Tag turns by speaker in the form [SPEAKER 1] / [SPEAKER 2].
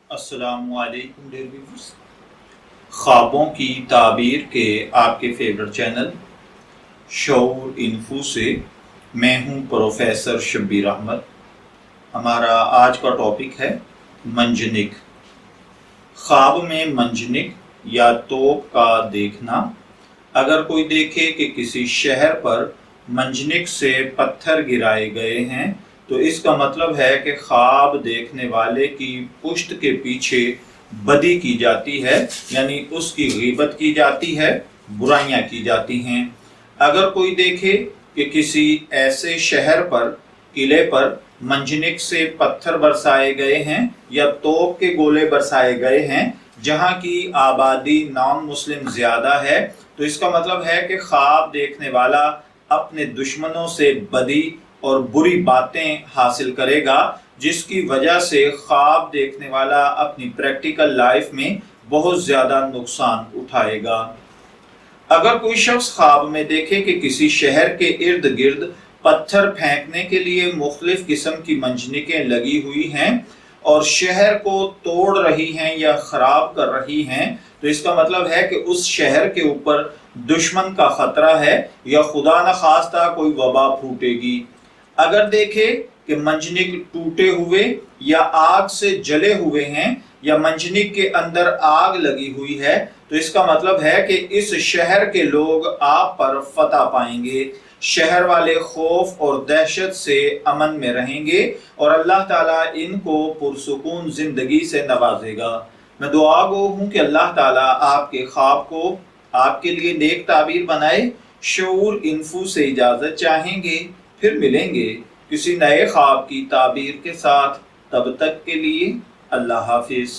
[SPEAKER 1] अस्सलामु अलैकुम dear viewers, ख्वाबों की ताबीर के आपके फेवरेट चैनल शऊर इन्फो से मैं हूं प्रोफेसर शब्बीर अहमद। हमारा आज का टॉपिक है मंजनिक। ख्वाब में मंजनिक या तोप का देखना। अगर कोई देखे कि किसी शहर पर मंजनिक से पत्थर गिराए गए हैं तो इसका मतलब है कि ख्वाब देखने वाले की पुश्त के पीछे बदी की जाती है, यानी उसकी गीबत की जाती है, बुराइयां की जाती हैं। अगर कोई देखे कि किसी ऐसे शहर पर, किले पर मंजनिक से पत्थर बरसाए गए हैं या तोप के गोले बरसाए गए हैं जहां की आबादी नॉन मुस्लिम ज्यादा है, तो इसका मतलब है कि ख्वाब देखने वाला अपने दुश्मनों से बदी और बुरी बातें हासिल करेगा, जिसकी वजह से ख्वाब देखने वाला अपनी प्रैक्टिकल लाइफ में बहुत ज्यादा नुकसान उठाएगा। अगर कोई शख्स ख्वाब में देखे कि किसी शहर के इर्द गिर्द पत्थर फेंकने के लिए मुख्तलिफ किस्म की मंजनिकें लगी हुई हैं और शहर को तोड़ रही हैं या खराब कर रही हैं, तो इसका मतलब है कि उस शहर के ऊपर दुश्मन का खतरा है या खुदा न खास्ता कोई वबा फूटेगी। अगर देखे कि मंजनिक टूटे हुए या आग से जले हुए हैं या मंजनिक के अंदर आग लगी हुई है, तो इसका मतलब है कि इस शहर के लोग आप पर फतह पाएंगे। शहर वाले खौफ और दहशत से अमन में रहेंगे और अल्लाह ताला इनको पुरसुकून जिंदगी से नवाजेगा। मैं दुआ गो हूँ कि अल्लाह ताला आपके ख्वाब को आपके लिए नेक ताबीर बनाए। शऊर इन्फो से इजाजत चाहेंगे, फिर मिलेंगे किसी नए ख्वाब की ताबीर के साथ। तब तक के लिए अल्लाह हाफिज।